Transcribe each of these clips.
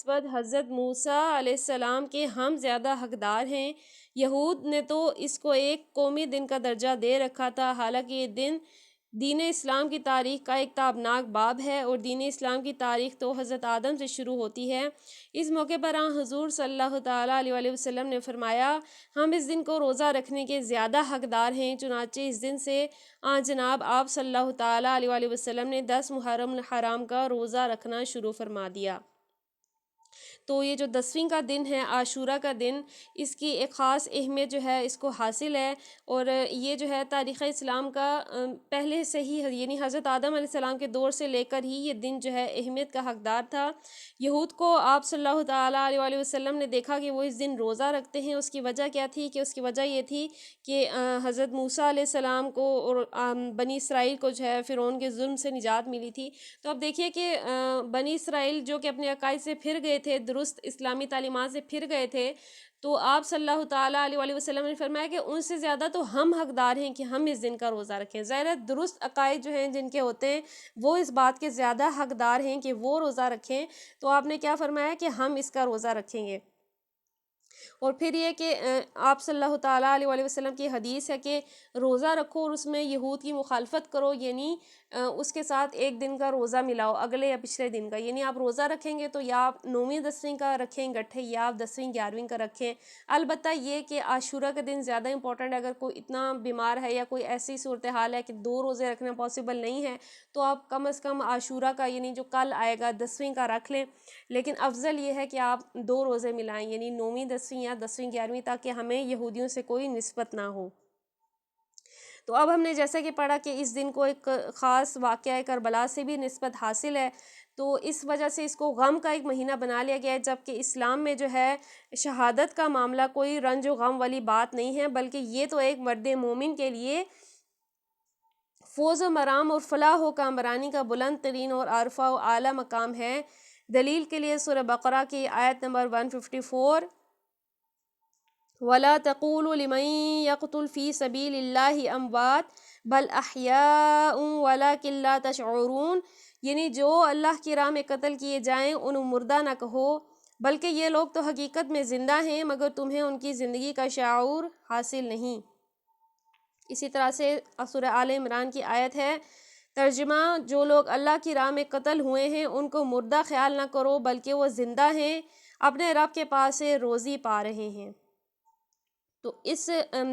نسبت حضرت موسیٰ علیہ السلام کے ہم زیادہ حقدار ہیں۔ یہود نے تو اس کو ایک قومی دن کا درجہ دے رکھا تھا، حالانکہ یہ دن دین اسلام کی تاریخ کا ایک تابناک باب ہے، اور دین اسلام کی تاریخ تو حضرت آدم سے شروع ہوتی ہے۔ اس موقع پر حضور صلی اللہ تعالیٰ علیہ وآلہ وسلم نے فرمایا، ہم اس دن کو روزہ رکھنے کے زیادہ حقدار ہیں۔ چنانچہ اس دن سے جناب آپ صلی اللہ تعالیٰ علیہ وآلہ وسلم نے 10 محرم الحرام کا روزہ رکھنا شروع فرما دیا۔ تو یہ جو 10ویں کا دن ہے، عاشورہ کا دن، اس کی ایک خاص اہمیت جو ہے اس کو حاصل ہے، اور یہ جو ہے تاریخ اسلام کا پہلے سے ہی، یعنی حضرت آدم علیہ السلام کے دور سے لے کر ہی یہ دن جو ہے اہمیت کا حقدار تھا۔ یہود کو آپ صلی اللہ تعالیٰ علیہ وآلہ وسلم نے دیکھا کہ وہ اس دن روزہ رکھتے ہیں۔ اس کی وجہ کیا تھی؟ کہ اس کی وجہ یہ تھی کہ حضرت موسیٰ علیہ السلام کو اور بنی اسرائیل کو جو ہے فرعون کے ظلم سے نجات ملی تھی۔ تو اب دیکھیے کہ بنی اسرائیل جو کہ اپنے عقائد سے پھر گئے تھے، درست اسلامی تعلیمات سے پھر گئے تھے، تو آپ صلی اللہ تعالیٰ علیہ وآلہ وسلم نے فرمایا کہ ان سے زیادہ تو ہم حقدار ہیں کہ ہم اس دن کا روزہ رکھیں۔ ظاہر ہے درست عقائد جو ہیں جن کے ہوتے ہیں وہ اس بات کے زیادہ حقدار ہیں کہ وہ روزہ رکھیں، تو آپ نے کیا فرمایا کہ ہم اس کا روزہ رکھیں گے۔ اور پھر یہ کہ آپ صلی اللہ تعالیٰ علیہ وآلہ وسلم کی حدیث ہے کہ روزہ رکھو اور اس میں یہود کی مخالفت کرو، یعنی اس کے ساتھ ایک دن کا روزہ ملاؤ، اگلے یا پچھلے دن کا، یعنی آپ روزہ رکھیں گے تو یا آپ 9ویں 10ویں کا رکھیں اکٹھے، یا آپ 10ویں 11ویں کا رکھیں۔ البتہ یہ کہ عاشورہ کا دن زیادہ امپورٹنٹ ہے۔ اگر کوئی اتنا بیمار ہے یا کوئی ایسی صورتحال ہے کہ 2 روزے رکھنا پاسبل نہیں ہے، تو آپ کم از کم عاشورہ کا، یعنی جو کل آئے گا 10ویں کا رکھ لیں، لیکن افضل یہ ہے کہ آپ 2 روزے ملائیں، یعنی 9ویں 10ویں یا 10ویں 11ویں، تاکہ ہمیں یہودیوں سے کوئی نسبت نہ ہو۔ تو اب ہم نے جیسا کہ پڑھا کہ اس دن کو ایک خاص واقعہ کربلا سے بھی نسبت حاصل ہے، تو اس وجہ سے اس کو غم کا ایک مہینہ بنا لیا گیا ہے، جبکہ اسلام میں جو ہے شہادت کا معاملہ کوئی رنج و غم والی بات نہیں ہے، بلکہ یہ تو ایک مرد مومن کے لیے فوز و مرام اور فلاح و کامرانی کا بلند ترین اور عرفہ و اعلیٰ مقام ہے۔ دلیل کے لیے سورہ بقرہ کی آیت نمبر 154، وَلَا تَقُولُوا لِمَن يَقْتُلُ فِي سَبِيلِ اللَّهِ أَمْوَاتٌ بَلْ أَحْيَاءٌ وَلَٰكِن لَّا تَشْعُرُونَ، یعنی جو اللہ کی راہ میں قتل کیے جائیں انہیں مردہ نہ کہو، بلکہ یہ لوگ تو حقیقت میں زندہ ہیں، مگر تمہیں ان کی زندگی کا شعور حاصل نہیں۔ اسی طرح سے سورہ آل عمران کی آیت ہے، ترجمہ، جو لوگ اللہ کی راہ میں قتل ہوئے ہیں ان کو مردہ خیال نہ کرو، بلکہ وہ زندہ ہیں، اپنے رب کے پاس سے روزی پا رہے ہیں۔ تو اس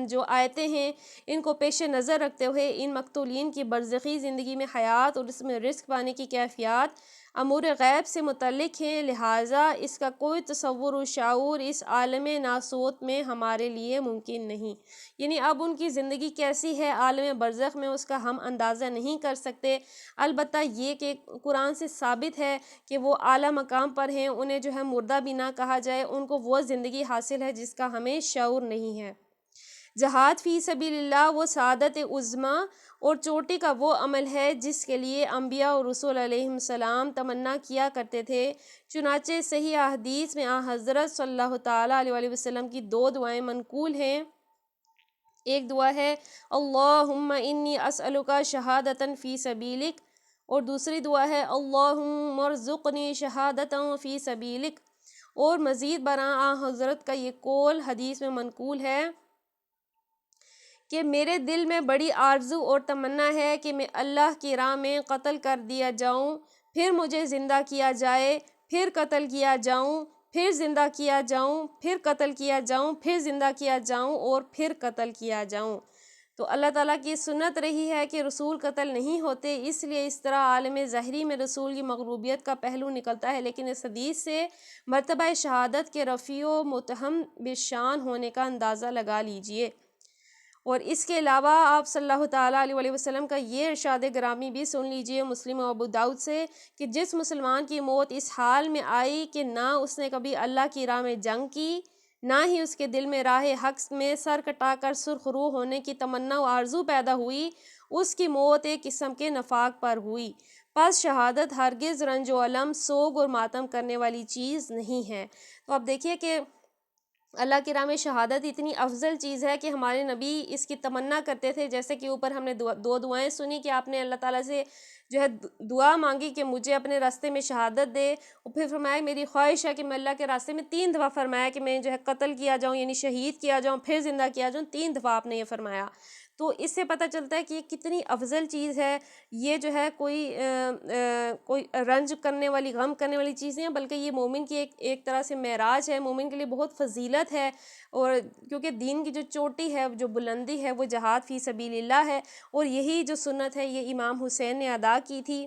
جو آیتیں ہیں ان کو پیش نظر رکھتے ہوئے ان مقتولین کی برزخی زندگی میں حیات اور اس میں رزق پانے کی کیفیات امور غیب سے متعلق ہیں، لہٰذا اس کا کوئی تصور و شعور اس عالم ناسوت میں ہمارے لیے ممکن نہیں۔ یعنی اب ان کی زندگی کیسی ہے عالم برزخ میں، اس کا ہم اندازہ نہیں کر سکتے، البتہ یہ کہ قرآن سے ثابت ہے کہ وہ اعلیٰ مقام پر ہیں، انہیں جو ہے مردہ بھی نہ کہا جائے، ان کو وہ زندگی حاصل ہے جس کا ہمیں شعور نہیں ہے۔ جہاد فی سبیل اللہ وہ سعادت عظمیٰ اور چوٹی کا وہ عمل ہے جس کے لیے انبیاء اور رسول علیہم السلام تمنا کیا کرتے تھے۔ چنانچہ صحیح احادیث میں حضرت صلی اللہ تعالیٰ علیہ وآلہ وسلم کی 2 دعائیں منقول ہیں۔ ایک دعا ہے اللہم انی اسألک شہادۃ فی سبیلک، اور دوسری دعا ہے اللہم ارزقنی شہادۃ فی سبیلک۔ اور مزید برآں حضرت کا یہ قول حدیث میں منقول ہے کہ میرے دل میں بڑی آرزو اور تمنا ہے کہ میں اللہ کی راہ میں قتل کر دیا جاؤں، پھر مجھے زندہ کیا جائے، پھر قتل کیا جاؤں، پھر زندہ کیا جاؤں، پھر قتل کیا جاؤں، پھر زندہ کیا جاؤں اور پھر قتل کیا جاؤں۔ تو اللہ تعالیٰ کی سنت رہی ہے کہ رسول قتل نہیں ہوتے، اس لیے اس طرح عالم ظاہری میں رسول کی مغلوبیت کا پہلو نکلتا ہے، لیکن اس حدیث سے مرتبہ شہادت کے رفیع و متہم بشان ہونے کا اندازہ لگا لیجئے۔ اور اس کے علاوہ آپ صلی اللہ تعالیٰ علیہ وآلہ وسلم کا یہ ارشاد گرامی بھی سن لیجئے مسلم و ابو داؤد سے کہ جس مسلمان کی موت اس حال میں آئی کہ نہ اس نے کبھی اللہ کی راہ میں جنگ کی، نہ ہی اس کے دل میں راہ حق میں سر کٹا کر سرخ رو ہونے کی تمنا و آرزو پیدا ہوئی، اس کی موت ایک قسم کے نفاق پر ہوئی۔ پس شہادت ہرگز رنج و الم، سوگ اور ماتم کرنے والی چیز نہیں ہے۔ تو اب دیکھیے کہ اللہ کی راہ میں شہادت اتنی افضل چیز ہے کہ ہمارے نبی اس کی تمنا کرتے تھے، جیسے کہ اوپر ہم نے دو دعائیں سنی کہ آپ نے اللہ تعالیٰ سے جو ہے دعا مانگی کہ مجھے اپنے راستے میں شہادت دے، اور پھر فرمایا میری خواہش ہے کہ میں اللہ کے راستے میں 3 دفعہ فرمایا کہ میں جو ہے قتل کیا جاؤں، یعنی شہید کیا جاؤں، پھر زندہ کیا جاؤں، 3 دفعہ آپ نے یہ فرمایا۔ تو اس سے پتہ چلتا ہے کہ یہ کتنی افضل چیز ہے، یہ جو ہے کوئی رنج کرنے والی، غم کرنے والی چیز نہیں ہے، بلکہ یہ مومن کی ایک طرح سے معراج ہے، مومن کے لیے بہت فضیلت ہے، اور کیونکہ دین کی جو چوٹی ہے، جو بلندی ہے، وہ جہاد فی سبیل اللہ ہے، اور یہی جو سنت ہے یہ امام حسین نے ادا کی تھی۔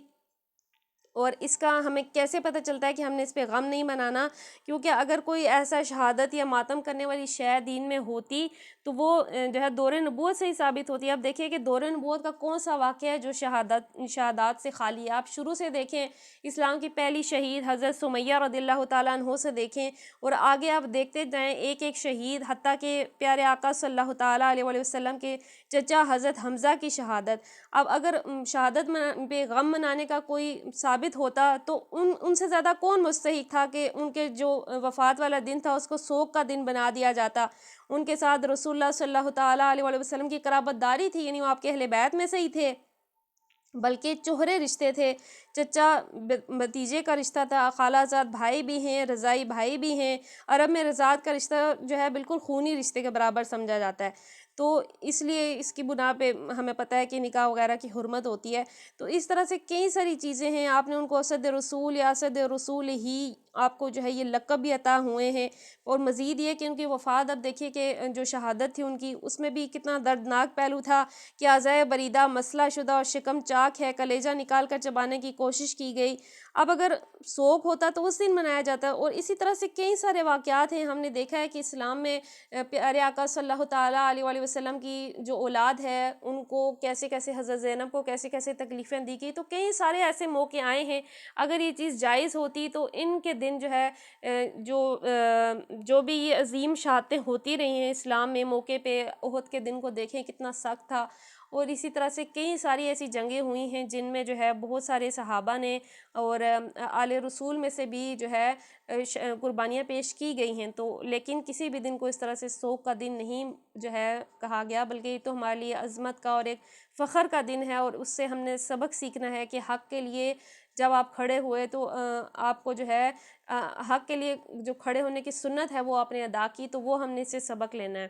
اور اس کا ہمیں کیسے پتہ چلتا ہے کہ ہم نے اس پہ غم نہیں منانا؟ کیونکہ اگر کوئی ایسا شہادت یا ماتم کرنے والی شے دین میں ہوتی تو وہ جو ہے دور نبوت سے ہی ثابت ہوتی ہے۔ اب دیکھیں کہ دور نبوت کا کون سا واقعہ ہے جو شہادات سے خالی ہے؟ آپ شروع سے دیکھیں، اسلام کی پہلی شہید حضرت سمیہ رضی اللہ تعالیٰ عنہ سے دیکھیں، اور آگے آپ دیکھتے جائیں ایک ایک شہید، حتیٰ کہ پیارے آقا صلی اللہ تعالیٰ علیہ وآلہ وسلم کے چچا حضرت حمزہ کی شہادت۔ اب اگر شہادت پہ غم منانے کا کوئی ثابت ہوتا تو ان سے زیادہ کون مستحق تھا کہ ان کے جو وفات والا دن تھا اس کو سوگ کا دن بنا دیا جاتا؟ ان کے ساتھ رسول اللہ صلی اللہ تعالیٰ علیہ وآلہ وسلم کی قرابت داری تھی، یعنی وہ آپ کے اہل بیت میں سے ہی تھے، بلکہ چہرے رشتے تھے، چچا بھتیجے کا رشتہ تھا، خالہ زاد بھائی بھی ہیں، رضائی بھائی بھی ہیں۔ عرب میں رضاعت کا رشتہ جو ہے بالکل خونی رشتے کے برابر سمجھا جاتا ہے، تو اس لیے اس کی بنا پہ ہمیں پتہ ہے کہ نکاح وغیرہ کی حرمت ہوتی ہے۔ تو اس طرح سے کئی ساری چیزیں ہیں، آپ نے ان کو اسد رسول یا اسد رسول ہی، آپ کو جو ہے یہ لقب بھی عطا ہوئے ہیں، اور مزید یہ کہ ان کی وفات، اب دیکھیے کہ جو شہادت تھی ان کی، اس میں بھی کتنا دردناک پہلو تھا کہ اعضائے بریدہ مسلح شدہ اور شکم چاک ہے، کلیجہ نکال کر چبانے کی کوشش کی گئی۔ اب اگر سوگ ہوتا تو اس دن منایا جاتا، اور اسی طرح سے کئی سارے واقعات ہیں۔ ہم نے دیکھا ہے کہ اسلام میں پیارے آقا صلی اللہ تعالیٰ علیہ وآلہ وسلم کی جو اولاد ہے ان کو کیسے کیسے، حضرت زینب کو کیسے کیسے تکلیفیں دی گئی، تو کئی سارے ایسے موقع آئے ہیں۔ اگر یہ چیز جائز ہوتی تو ان کے دن جو ہے جو بھی یہ عظیم شہادتیں ہوتی رہی ہیں اسلام میں، موقع پہ احد کے دن کو دیکھیں کتنا سخت تھا، اور اسی طرح سے کئی ساری ایسی جنگیں ہوئی ہیں جن میں جو ہے بہت سارے صحابہ نے اور آل رسول میں سے بھی جو ہے قربانیاں پیش کی گئی ہیں، تو لیکن کسی بھی دن کو اس طرح سے سوگ کا دن نہیں جو ہے کہا گیا، بلکہ یہ تو ہمارے لیے عظمت کا اور ایک فخر کا دن ہے، اور اس سے ہم نے سبق سیکھنا ہے کہ حق کے لیے جب آپ کھڑے ہوئے تو آپ کو جو ہے حق کے لیے جو کھڑے ہونے کی سنت ہے وہ آپ نے ادا کی، تو وہ ہم نے اس سے سبق لینا ہے۔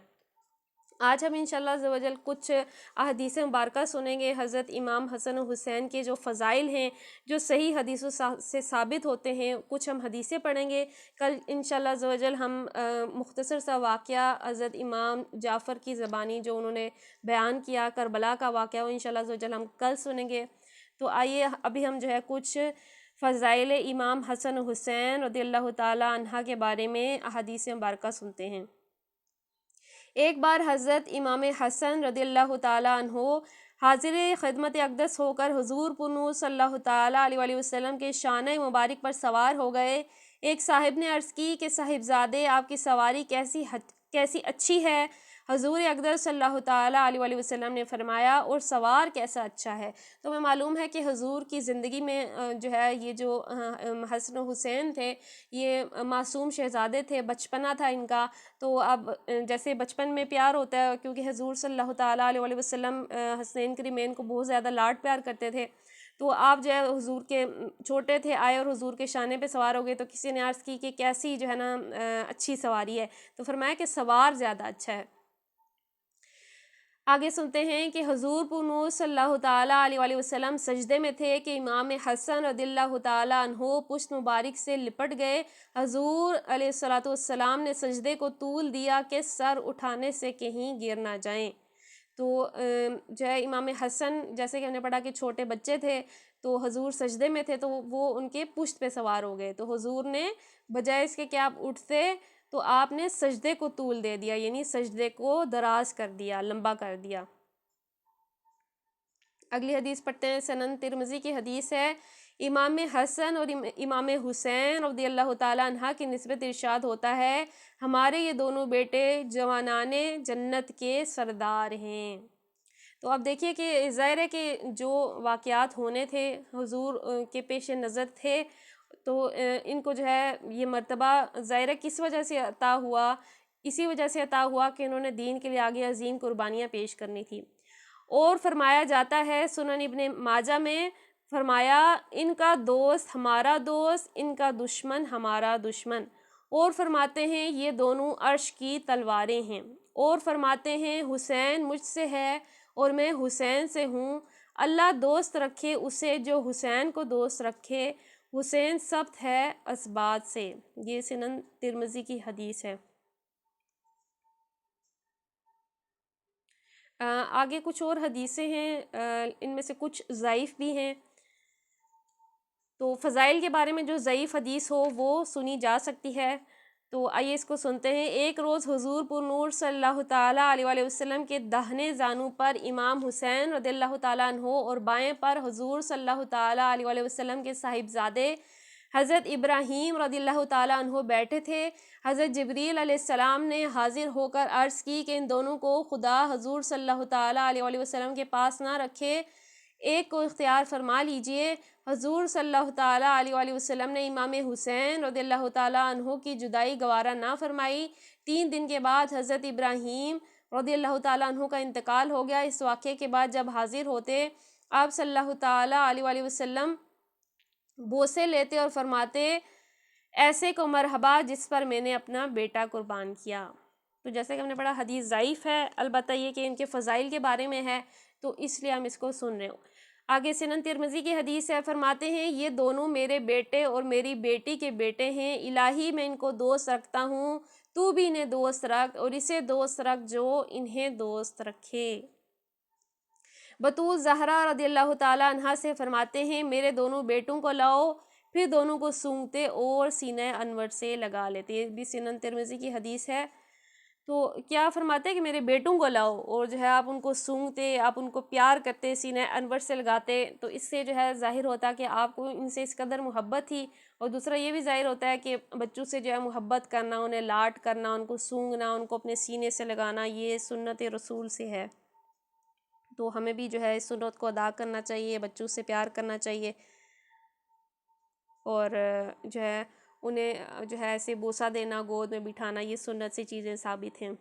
آج ہم انشاءاللہ عز و جل کچھ احادیث مبارکہ سنیں گے حضرت امام حسن و حسین کے جو فضائل ہیں، جو صحیح حدیثوں سے ثابت ہوتے ہیں، کچھ ہم حدیثیں پڑھیں گے۔ کل انشاءاللہ عز و جل ہم مختصر سا واقعہ حضرت امام جعفر کی زبانی جو انہوں نے بیان کیا، کربلا کا واقعہ، وہ انشاءاللہ عز و جل ہم کل سنیں گے۔ تو آئیے ابھی ہم جو ہے کچھ فضائل امام حسن و حسین رضی اللہ تعالیٰ عنہ کے بارے میں احادیث مبارکہ سنتے ہیں۔ ایک بار حضرت امام حسن رضی اللہ تعالیٰ عنہ حاضر خدمت اقدس ہو کر حضور پرنور صلی اللہ تعالیٰ علیہ وآلہ وسلم کے شانہ مبارک پر سوار ہو گئے۔ ایک صاحب نے عرض کی کہ صاحبزادے آپ کی سواری کیسی اچھی ہے؟ حضور اقدس صلی اللہ تعالیٰ علیہ وآلہ وسلم نے فرمایا اور سوار کیسا اچھا ہے؟ تو ہمیں معلوم ہے کہ حضور کی زندگی میں جو ہے یہ جو حسن و حسین تھے یہ معصوم شہزادے تھے، بچپنا تھا ان کا، تو اب جیسے بچپن میں پیار ہوتا ہے، کیونکہ حضور صلی اللہ تعالیٰ علیہ وآلہ وسلم حسنین کریمین کو بہت زیادہ لاڈ پیار کرتے تھے، تو آپ جو ہے حضور کے چھوٹے تھے، آئے اور حضور کے شانے پہ سوار ہو گئے، تو کسی نے عرض کی کہ کیسی جو ہے نا اچھی سواری ہے، تو فرمایا کہ سوار زیادہ اچھا ہے۔ آگے سنتے ہیں کہ حضور پرنور صلی اللہ تعالیٰ علیہ وآلہ وسلم سجدے میں تھے کہ امام حسن رضی اللہ تعالیٰ عنہ پشت مبارک سے لپٹ گئے۔ حضور علیہ السلام نے سجدے کو طول دیا کہ سر اٹھانے سے کہیں گر نہ جائیں۔ تو جو ہے امام حسن، جیسے کہ ہم نے پڑھا کہ چھوٹے بچے تھے، تو حضور سجدے میں تھے تو وہ ان کے پشت پہ سوار ہو گئے، تو حضور نے بجائے اس کے کہ آپ اٹھتے تو آپ نے سجدے کو طول دے دیا، یعنی سجدے کو دراز کر دیا، لمبا کر دیا۔ اگلی حدیث پڑھتے ہیں، سنن ترمذی کی حدیث ہے۔ امام حسن اور امام حسین رضی اللہ تعالیٰ عنہ کی نسبت ارشاد ہوتا ہے، ہمارے یہ دونوں بیٹے جوانان جنت کے سردار ہیں۔ تو اب دیکھیے کہ ظاہر ہے کہ جو واقعات ہونے تھے حضور کے پیش نظر تھے، تو ان کو جو ہے یہ مرتبہ ظاہر ہے کس وجہ سے عطا ہوا اسی وجہ سے عطا ہوا کہ انہوں نے دین کے لیے آگے عظیم قربانیاں پیش کرنی تھی۔ اور فرمایا جاتا ہے سنن ابن ماجہ میں، فرمایا ان کا دوست ہمارا دوست، ان کا دشمن ہمارا دشمن۔ اور فرماتے ہیں یہ دونوں عرش کی تلواریں ہیں۔ اور فرماتے ہیں حسین مجھ سے ہے اور میں حسین سے ہوں، اللہ دوست رکھے اسے جو حسین کو دوست رکھے، حسین ثبت ہے اسبات سے۔ یہ سنن ترمذی کی حدیث ہے۔ آگے کچھ اور حدیثیں ہیں، ان میں سے کچھ ضعیف بھی ہیں، تو فضائل کے بارے میں جو ضعیف حدیث ہو وہ سنی جا سکتی ہے۔ تو آئیے اس کو سنتے ہیں۔ ایک روز حضور پر نور صلی اللہ تعالیٰ علیہ وآلہ وسلم کے داہنے زانو پر امام حسین رضی اللہ تعالیٰ عنہ اور بائیں پر حضور صلی اللہ تعالیٰ علیہ وآلہ وسلم کے صاحبزادے حضرت ابراہیم رضی اللہ تعالیٰ عنہ بیٹھے تھے۔ حضرت جبریل علیہ السلام نے حاضر ہو کر عرض کی کہ ان دونوں کو خدا حضور صلی اللہ تعالیٰ علیہ وآلہ وسلم کے پاس نہ رکھے، ایک کو اختیار فرما لیجئے۔ حضور صلی اللہ تعالیٰ علیہ وآلہ وسلم نے امام حسین رضی اللہ تعالیٰ عنہ کی جدائی گوارا نہ فرمائی۔ 3 دن کے بعد حضرت ابراہیم رضی اللہ تعالیٰ عنہ کا انتقال ہو گیا۔ اس واقعے کے بعد جب حاضر ہوتے، آپ صلی اللہ تعالیٰ علیہ وآلہ وسلم بوسے لیتے اور فرماتے ایسے کو مرحبا جس پر میں نے اپنا بیٹا قربان کیا۔ تو جیسے کہ ہم نے پڑھا حدیث ضعیف ہے، البتہ یہ کہ ان کے فضائل کے بارے میں ہے تو اس لیے ہم اس کو سن رہے ہوں۔ آگے سنن ترمذی کی حدیث ہے، فرماتے ہیں یہ دونوں میرے بیٹے اور میری بیٹی کے بیٹے ہیں، الہی میں ان کو دوست رکھتا ہوں، تو بھی انہیں دوست رکھ اور اسے دوست رکھ جو انہیں دوست رکھے۔ بطول زہرا رضی اللہ تعالیٰ عنہا سے فرماتے ہیں میرے دونوں بیٹوں کو لاؤ، پھر دونوں کو سونگتے اور سینہ انور سے لگا لیتے۔ یہ بھی سنن ترمذی کی حدیث ہے۔ تو کیا فرماتے ہیں کہ میرے بیٹوں کو لاؤ اور جو ہے آپ ان کو سونگتے، آپ ان کو پیار کرتے، سینہ انور سے لگاتے، تو اس سے جو ہے ظاہر ہوتا کہ آپ کو ان سے اس قدر محبت تھی، اور دوسرا یہ بھی ظاہر ہوتا ہے کہ بچوں سے جو ہے محبت کرنا، انہیں لاڈ کرنا، ان کو سونگنا، ان کو اپنے سینے سے لگانا، یہ سنت رسول سے ہے۔ تو ہمیں بھی جو ہے اس سنت کو ادا کرنا چاہیے، بچوں سے پیار کرنا چاہیے، اور جو ہے انہیں جو ہے ایسے بوسہ دینا، گود میں بٹھانا، یہ سنت سے چیزیں ثابت ہیں۔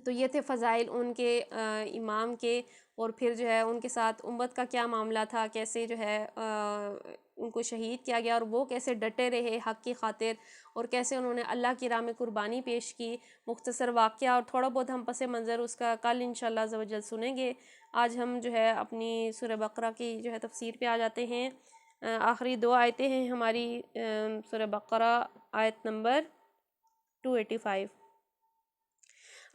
تو یہ تھے فضائل ان کے امام کے، اور پھر جو ہے ان کے ساتھ امت کا کیا معاملہ تھا، کیسے جو ہے ان کو شہید کیا گیا اور وہ کیسے ڈٹے رہے حق کی خاطر، اور کیسے انہوں نے اللہ کی راہ میں قربانی پیش کی۔ مختصر واقعہ اور تھوڑا بہت ہم پس منظر اس کا کل انشاءاللہ عز و جل سنیں گے۔ آج ہم جو ہے اپنی سورہ بقرہ کی جو ہے تفسیر پہ آ جاتے ہیں۔ آخری 2 آیتیں ہیں ہماری سورہ بقرہ، آیت نمبر 285۔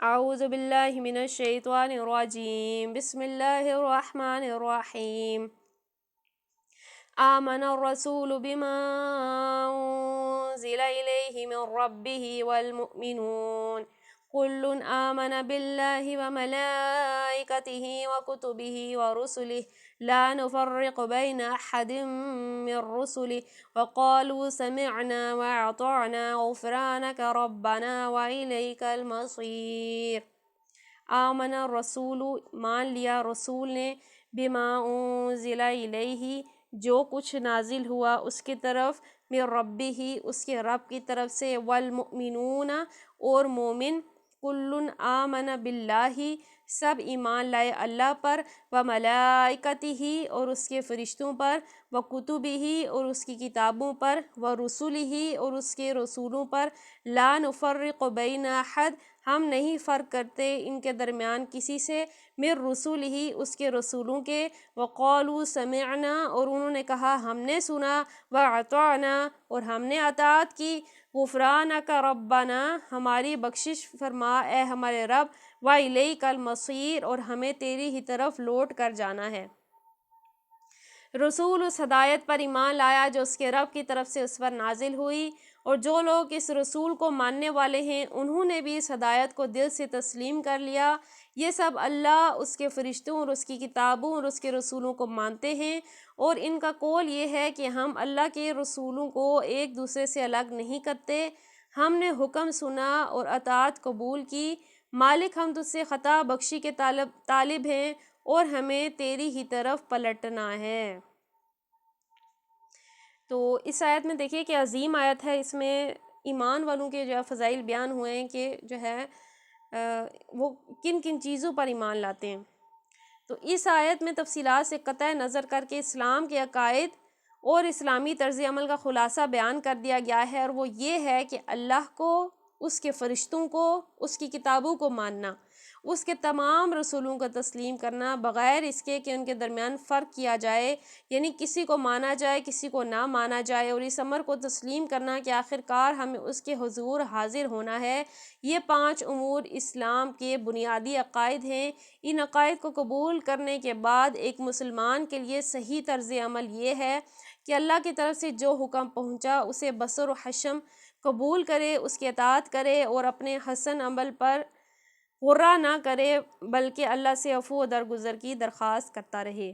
اعوذ باللہ من الشیطان الرجیم، بسم اللہ الرحمن الرحیم۔ آمن الرسول بما انزل الیہ من ربہ والمؤمنون كل آمن بالله وملائكته وكتبه ورسله لا نفرق بين أحد من رسله وقالوا سمعنا وأطعنا غفرانك ربنا وإليك المصير۔ آمن الرسول، مان لیا رسول نے، بما انزل الیہ، جو کچھ نازل ہوا اس کی طرف، من ربہ، اس کے رب کی طرف سے، والمؤمنون، اور مومن، کل آمن باللہ، سب ایمان لائے اللہ پر، وملائکتہ، اور اس کے فرشتوں پر، وکتبہ، اور اس کی کتابوں پر، ورسلہ، اور اس کے رسولوں پر، لا نفرق بین احد، ہم نہیں فرق کرتے ان کے درمیان کسی سے، من رسولہ، اس کے رسولوں کے، وقالوا سمعنا، اور انہوں نے کہا ہم نے سنا، واطعنا، اور ہم نے اطاعت کی، غفرانک ربنا، ہماری بخشش فرما اے ہمارے رب، وإلیک المصیر، اور ہمیں تیری ہی طرف لوٹ کر جانا ہے۔ رسول اس ہدایت پر ایمان لایا جو اس کے رب کی طرف سے اس پر نازل ہوئی، اور جو لوگ اس رسول کو ماننے والے ہیں انہوں نے بھی اس ہدایت کو دل سے تسلیم کر لیا۔ یہ سب اللہ، اس کے فرشتوں اور اس کی کتابوں اور اس کے رسولوں کو مانتے ہیں، اور ان کا قول یہ ہے کہ ہم اللہ کے رسولوں کو ایک دوسرے سے الگ نہیں کرتے، ہم نے حکم سنا اور اطاعت قبول کی، مالک ہم تجھ سے خطا بخشی کے طالب ہیں اور ہمیں تیری ہی طرف پلٹنا ہے۔ تو اس آیت میں دیکھیے کہ عظیم آیت ہے، اس میں ایمان والوں کے جو ہے فضائل بیان ہوئے ہیں کہ جو ہے وہ کن کن چیزوں پر ایمان لاتے ہیں۔ تو اس آیت میں تفصیلات سے قطع نظر کر کے اسلام کے عقائد اور اسلامی طرز عمل کا خلاصہ بیان کر دیا گیا ہے، اور وہ یہ ہے کہ اللہ کو، اس کے فرشتوں کو، اس کی کتابوں کو ماننا، اس کے تمام رسولوں کو تسلیم کرنا بغیر اس کے کہ ان کے درمیان فرق کیا جائے، یعنی کسی کو مانا جائے کسی کو نہ مانا جائے، اور اس امر کو تسلیم کرنا کہ آخر کار ہمیں اس کے حضور حاضر ہونا ہے۔ یہ 5 امور اسلام کے بنیادی عقائد ہیں۔ ان عقائد کو قبول کرنے کے بعد ایک مسلمان کے لیے صحیح طرز عمل یہ ہے کہ اللہ کی طرف سے جو حکم پہنچا اسے بصر و حشم قبول کرے، اس کی اطاعت کرے، اور اپنے حسن عمل پر غرہ نہ کرے بلکہ اللہ سے عفو و درگزر کی درخواست کرتا رہے۔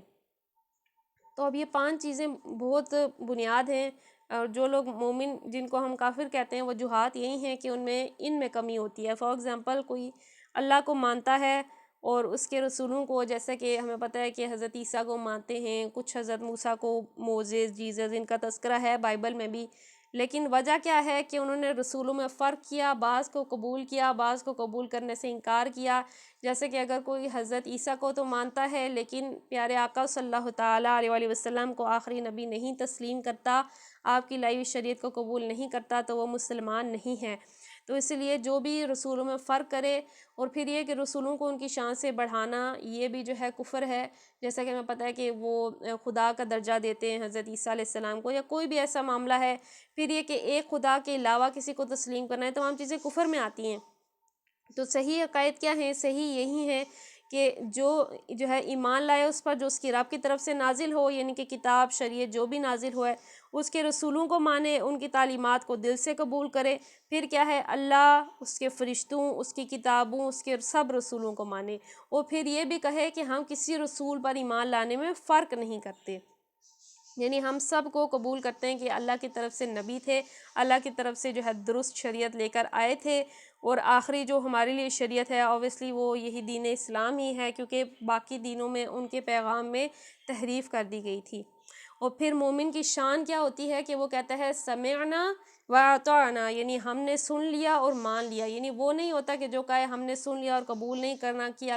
تو اب یہ 5 چیزیں بہت بنیاد ہیں، اور جو لوگ مومن جن کو ہم کافر کہتے ہیں وجوہات یہی ہیں کہ ان میں کمی ہوتی ہے۔ فار ایگزامپل کوئی اللہ کو مانتا ہے اور اس کے رسولوں کو، جیسا کہ ہمیں پتہ ہے کہ حضرت عیسیٰ کو مانتے ہیں، کچھ حضرت موسیٰ کو، موزیز، جیزس، ان کا تذکرہ ہے بائبل میں بھی، لیکن وجہ کیا ہے کہ انہوں نے رسولوں میں فرق کیا، بعض کو قبول کیا، بعض کو قبول کرنے سے انکار کیا۔ جیسے کہ اگر کوئی حضرت عیسیٰ کو تو مانتا ہے لیکن پیارے آقا صلی اللہ تعالیٰ علیہ وآلہ وسلم کو آخری نبی نہیں تسلیم کرتا، آپ کی لائی ہوئی شریعت کو قبول نہیں کرتا، تو وہ مسلمان نہیں ہے۔ تو اس لیے جو بھی رسولوں میں فرق کرے، اور پھر یہ کہ رسولوں کو ان کی شان سے بڑھانا، یہ بھی جو ہے کفر ہے۔ جیسا کہ ہمیں پتہ ہے کہ وہ خدا کا درجہ دیتے ہیں حضرت عیسیٰ علیہ السلام کو، یا کوئی بھی ایسا معاملہ ہے، پھر یہ کہ ایک خدا کے علاوہ کسی کو تسلیم کرنا ہے، تمام چیزیں کفر میں آتی ہیں۔ تو صحیح عقائد کیا ہیں؟ صحیح یہی ہے کہ جو ہے ایمان لائے اس پر جو اس کی رب کی طرف سے نازل ہو، یعنی کہ کتاب، شریعت جو بھی نازل ہوئے، اس کے رسولوں کو مانے، ان کی تعلیمات کو دل سے قبول کرے۔ پھر کیا ہے؟ اللہ، اس کے فرشتوں، اس کی کتابوں، اس کے سب رسولوں کو مانے، اور پھر یہ بھی کہے کہ ہم کسی رسول پر ایمان لانے میں فرق نہیں کرتے، یعنی ہم سب کو قبول کرتے ہیں کہ اللہ کی طرف سے نبی تھے، اللہ کی طرف سے جو ہے درست شریعت لے کر آئے تھے، اور آخری جو ہمارے لیے شریعت ہے اوبیسلی وہ یہی دین اسلام ہی ہے، کیونکہ باقی دینوں میں ان کے پیغام میں تحریف کر دی گئی تھی۔ اور پھر مومن کی شان کیا ہوتی ہے کہ وہ کہتا ہے سمعنا واطعنا، یعنی ہم نے سن لیا اور مان لیا، یعنی وہ نہیں ہوتا کہ جو کہے ہم نے سن لیا اور قبول نہیں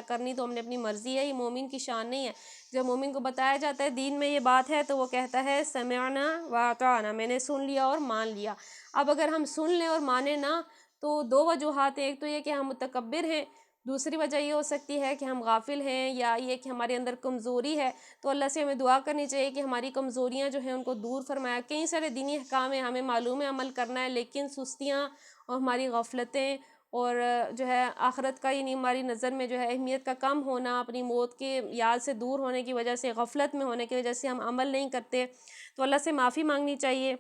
کرنی تو ہم نے اپنی مرضی ہے، یہ مومن کی شان نہیں ہے۔ جب مومن کو بتایا جاتا ہے دین میں یہ بات ہے تو وہ کہتا ہے سمعنا واطعنا، میں نے سن لیا اور مان لیا۔ اب اگر ہم سن لیں اور مانیں نہ تو 2 وجوہات ہیں، ایک تو یہ کہ ہم متکبر ہیں، دوسری وجہ یہ ہو سکتی ہے کہ ہم غافل ہیں، یا یہ کہ ہمارے اندر کمزوری ہے۔ تو اللہ سے ہمیں دعا کرنی چاہیے کہ ہماری کمزوریاں جو ہیں ان کو دور فرمایا۔ کئی سارے دینی احکام ہیں، ہمیں معلوم ہے عمل کرنا ہے، لیکن سستیاں اور ہماری غفلتیں اور جو ہے آخرت کا، یعنی ہماری نظر میں جو ہے اہمیت کا کم ہونا، اپنی موت کے یاد سے دور ہونے کی وجہ سے، غفلت میں ہونے کی وجہ سے ہم عمل نہیں کرتے، تو اللہ سے معافی مانگنی چاہیے۔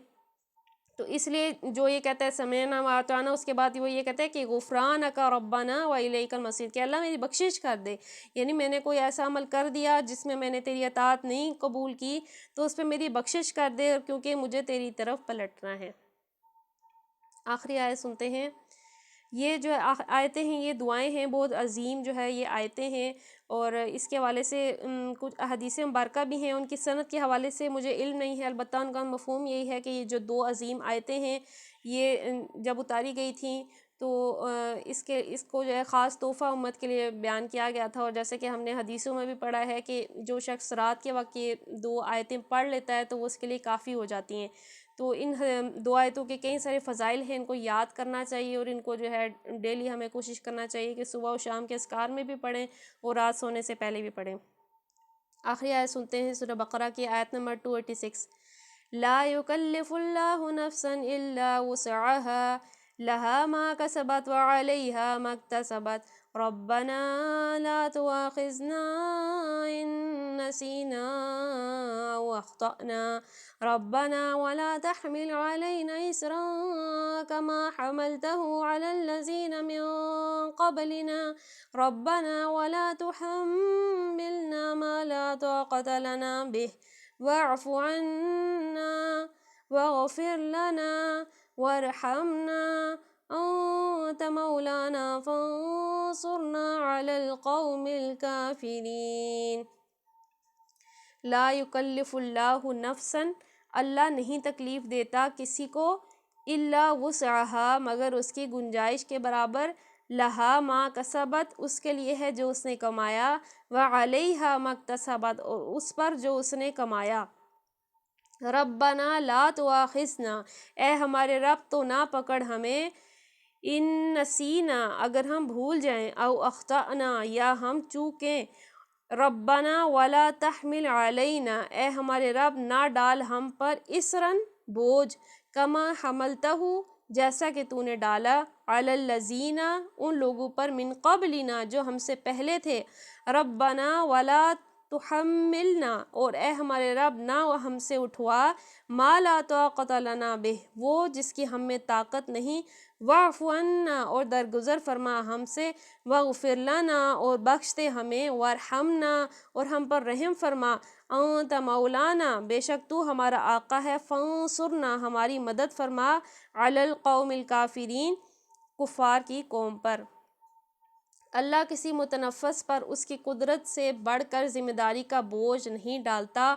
تو اس لیے جو یہ کہتا ہے سمعنا واطعنا، اس کے بعد وہ یہ کہتا ہے کہ غفرانک ربنا والیک المصیر، کہ اللہ میری بخشش کر دے، یعنی میں نے کوئی ایسا عمل کر دیا جس میں نے تیری اطاعت نہیں قبول کی تو اس پہ میری بخشش کر دے، کیونکہ مجھے تیری طرف پلٹنا ہے۔ آخری آیت سنتے ہیں۔ یہ جو آیتیں ہیں یہ دعائیں ہیں، بہت عظیم جو ہے یہ آیتیں ہیں، اور اس کے حوالے سے کچھ احادیث مبارکہ بھی ہیں، ان کی سند کے حوالے سے مجھے علم نہیں ہے، البتہ ان کا مفہوم یہی ہے کہ یہ جو 2 عظیم آیتیں ہیں یہ جب اتاری گئی تھیں تو اس کو جو ہے خاص تحفہ امت کے لیے بیان کیا گیا تھا، اور جیسے کہ ہم نے حدیثوں میں بھی پڑھا ہے کہ جو شخص رات کے وقت یہ 2 آیتیں پڑھ لیتا ہے تو وہ اس کے لیے کافی ہو جاتی ہیں۔ تو ان 2 آیتوں کے کئی سارے فضائل ہیں، ان کو یاد کرنا چاہیے، اور ان کو جو ہے ڈیلی ہمیں کوشش کرنا چاہیے کہ صبح و شام کے اذکار میں بھی پڑھیں اور رات سونے سے پہلے بھی پڑھیں۔ آخری آیت سنتے ہیں سورہ بقرہ کی آیت نمبر 286۔ لا يكلف الله نفسا الا وسعها لها ما كسبت وعليها ما اكتسبت ربنا لا تؤاخذنا ان نسينا او اخطأنا ربنا ولا تحمل علينا إصرا كما حملته على الذين من قبلنا ربنا ولا تحملنا ما لا طاقة لنا به واعف عنا واغفر لنا وارحمنا أنت مولانا فانصرنا على القوم الكافرين۔ لا یکلف اللہ نفسا، اللہ نہیں تکلیف دیتا کسی کو الا وسعہا مگر اس کی گنجائش کے برابر، لہا ما کسبت اس کے لیے ہے جو اس نے کمایا، وعلیہا ما اکتسبت اور اس پر جو اس نے کمایا۔ ربنا لا تواخذنا اے ہمارے رب تو نہ پکڑ ہمیں، ان نسینا اگر ہم بھول جائیں، او اخطأنا یا ہم چوکیں، ربنا ولا تحمل علینا اے ہمارے رب نہ ڈال ہم پر، اسرن بوجھ، کما حملتہ جیسا کہ تو نے ڈالا، علی الذین ان لوگوں پر، من قبلنا جو ہم سے پہلے تھے، ربنا ولا تحملنا اور اے ہمارے رب نہ ہم سے اٹھوا، ما لا طاقت لنا بہ وہ جس کی ہم میں طاقت نہیں، واعف عنا اور درگزر فرما ہم سے، واغفر لنا اور بخش دے ہمیں، وارحمنا اور ہم پر رحم فرما، انت مولانا بے شک تو ہمارا آقا ہے، فانصرنا ہماری مدد فرما، علی القوم الکافرین کفار کی قوم پر۔ اللہ کسی متنفس پر اس کی قدرت سے بڑھ کر ذمہ داری کا بوجھ نہیں ڈالتا۔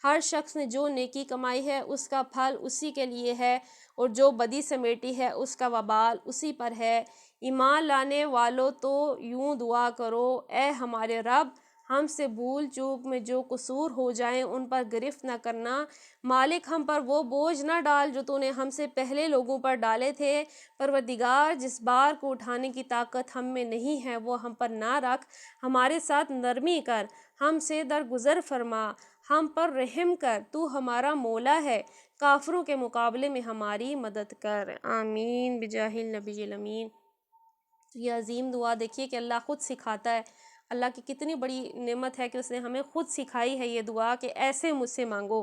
ہر شخص نے جو نیکی کمائی ہے اس کا پھل اسی کے لیے ہے، اور جو بدی سمیٹی ہے اس کا وبال اسی پر ہے۔ ایمان لانے والو تو یوں دعا کرو، اے ہمارے رب ہم سے بھول چوک میں جو قصور ہو جائیں ان پر گرفت نہ کرنا، مالک ہم پر وہ بوجھ نہ ڈال جو تو نے ہم سے پہلے لوگوں پر ڈالے تھے، پروردگار جس بار کو اٹھانے کی طاقت ہم میں نہیں ہے وہ ہم پر نہ رکھ، ہمارے ساتھ نرمی کر، ہم سے درگزر فرما، ہم پر رحم کر، تو ہمارا مولا ہے، کافروں کے مقابلے میں ہماری مدد کر، آمین بجاہ النبی الامین۔ یہ عظیم دعا دیکھیے کہ اللہ خود سکھاتا ہے، اللہ کی کتنی بڑی نعمت ہے کہ اس نے ہمیں خود سکھائی ہے یہ دعا کہ ایسے مجھ سے مانگو۔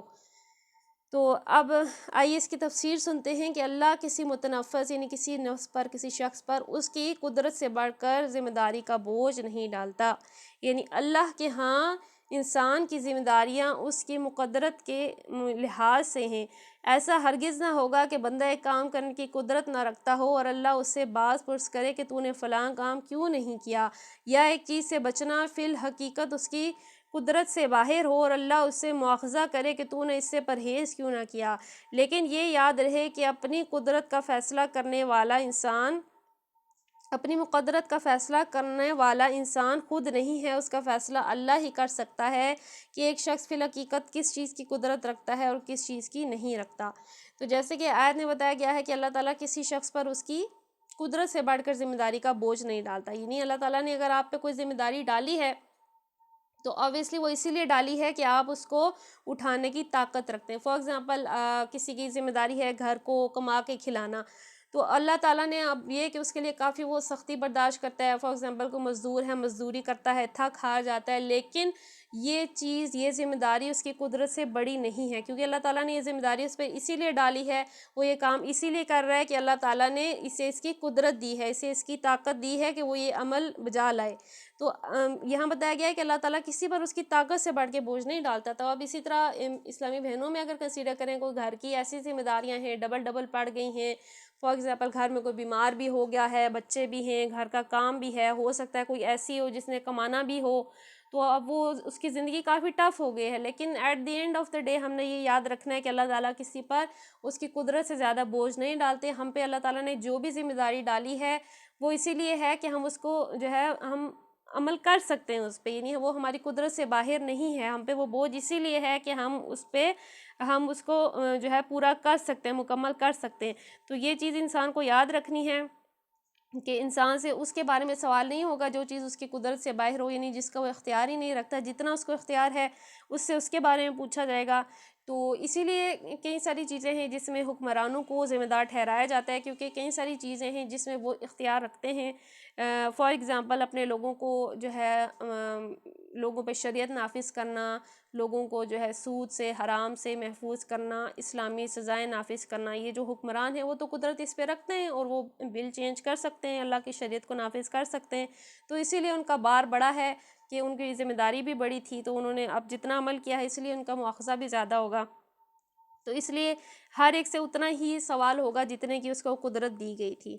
تو اب آئیے اس کی تفسیر سنتے ہیں کہ اللہ کسی متنفس یعنی کسی نفس پر، کسی شخص پر اس کی قدرت سے بڑھ کر ذمہ داری کا بوجھ نہیں ڈالتا، یعنی اللہ کے ہاں انسان کی ذمہ داریاں اس کی مقدرت کے لحاظ سے ہیں۔ ایسا ہرگز نہ ہوگا کہ بندہ ایک کام کرنے کی قدرت نہ رکھتا ہو اور اللہ اس سے باز پرس کرے کہ تو نے فلاں کام کیوں نہیں کیا، یا ایک چیز سے بچنا فی الحقیقت اس کی قدرت سے باہر ہو اور اللہ اس سے مواخذہ کرے کہ تو نے اس سے پرہیز کیوں نہ کیا۔ لیکن یہ یاد رہے کہ اپنی قدرت کا فیصلہ کرنے والا انسان، اپنی مقدرت کا فیصلہ کرنے والا انسان خود نہیں ہے، اس کا فیصلہ اللہ ہی کر سکتا ہے کہ ایک شخص فی الحقیقت کس چیز کی قدرت رکھتا ہے اور کس چیز کی نہیں رکھتا۔ تو جیسے کہ آیت میں بتایا گیا ہے کہ اللہ تعالیٰ کسی شخص پر اس کی قدرت سے بڑھ کر ذمہ داری کا بوجھ نہیں ڈالتا، یعنی اللہ تعالیٰ نے اگر آپ پہ کوئی ذمہ داری ڈالی ہے تو obviously وہ اسی لیے ڈالی ہے کہ آپ اس کو اٹھانے کی طاقت رکھتے ہیں۔ فار ایگزامپل کسی کی ذمہ داری ہے گھر کو کما کے کھلانا، تو اللہ تعالیٰ نے اب یہ کہ اس کے لیے کافی وہ سختی برداشت کرتا ہے۔ فار ایگزامپل کوئی مزدور ہے، مزدوری کرتا ہے، تھک ہار جاتا ہے، لیکن یہ چیز، یہ ذمہ داری اس کی قدرت سے بڑی نہیں ہے، کیونکہ اللہ تعالیٰ نے یہ ذمہ داری اس پہ اسی لیے ڈالی ہے، وہ یہ کام اسی لیے کر رہا ہے کہ اللہ تعالیٰ نے اسے اس کی قدرت دی ہے، اسے اس کی طاقت دی ہے کہ وہ یہ عمل بجا لائے۔ تو یہاں بتایا گیا ہے کہ اللہ تعالیٰ کسی پر اس کی طاقت سے بڑھ کے بوجھ نہیں ڈالتا۔ تو اب اسی طرح اسلامی بہنوں میں اگر کنسیڈر کریں، کوئی گھر کی ایسی ذمہ داریاں ہیں ڈبل ڈبل پڑ گئی ہیں، فار ایگزامپل گھر میں کوئی بیمار بھی ہو گیا ہے، بچے بھی ہیں، گھر کا کام بھی ہے، ہو سکتا ہے کوئی ایسی ہو جس نے کمانا بھی ہو، تو اب وہ اس کی زندگی کافی ٹف ہو گئی ہے، لیکن at the end of the day ہم نے یہ یاد رکھنا ہے کہ اللہ تعالیٰ کسی پر اس کی قدرت سے زیادہ بوجھ نہیں ڈالتے۔ ہم پہ اللہ تعالیٰ نے جو بھی ذمہ داری ڈالی ہے وہ اسی لیے ہے کہ ہم اس کو جو ہے ہم عمل کر سکتے ہیں اس پہ، یعنی وہ ہماری قدرت سے باہر نہیں ہے، ہم پہ وہ بوجھ اسی لیے ہے کہ ہم اس کو جو ہے پورا کر سکتے ہیں، مکمل کر سکتے ہیں۔ تو یہ چیز انسان کو یاد رکھنی ہے کہ انسان سے اس کے بارے میں سوال نہیں ہوگا جو چیز اس کی قدرت سے باہر ہو، یعنی جس کا وہ اختیار ہی نہیں رکھتا، جتنا اس کو اختیار ہے اس سے اس کے بارے میں پوچھا جائے گا۔ تو اسی لیے کئی ساری چیزیں ہیں جس میں حکمرانوں کو ذمہ دار ٹھہرایا جاتا ہے، کیونکہ کئی ساری چیزیں ہیں جس میں وہ اختیار رکھتے ہیں۔ فار ایگزامپل اپنے لوگوں کو جو ہے لوگوں پہ شریعت نافذ کرنا، لوگوں کو جو ہے سود سے، حرام سے محفوظ کرنا، اسلامی سزائیں نافذ کرنا، یہ جو حکمران ہیں وہ تو قدرت اس پہ رکھتے ہیں اور وہ بل چینج کر سکتے ہیں، اللہ کی شریعت کو نافذ کر سکتے ہیں، تو اسی لیے ان کا بار بڑا ہے کہ ان کی ذمہ داری بھی بڑی تھی، تو انہوں نے اب جتنا عمل کیا ہے اس لیے ان کا مواخذہ بھی زیادہ ہوگا، تو اس لیے ہر ایک سے اتنا ہی سوال ہوگا جتنے کی اس کو قدرت دی گئی تھی۔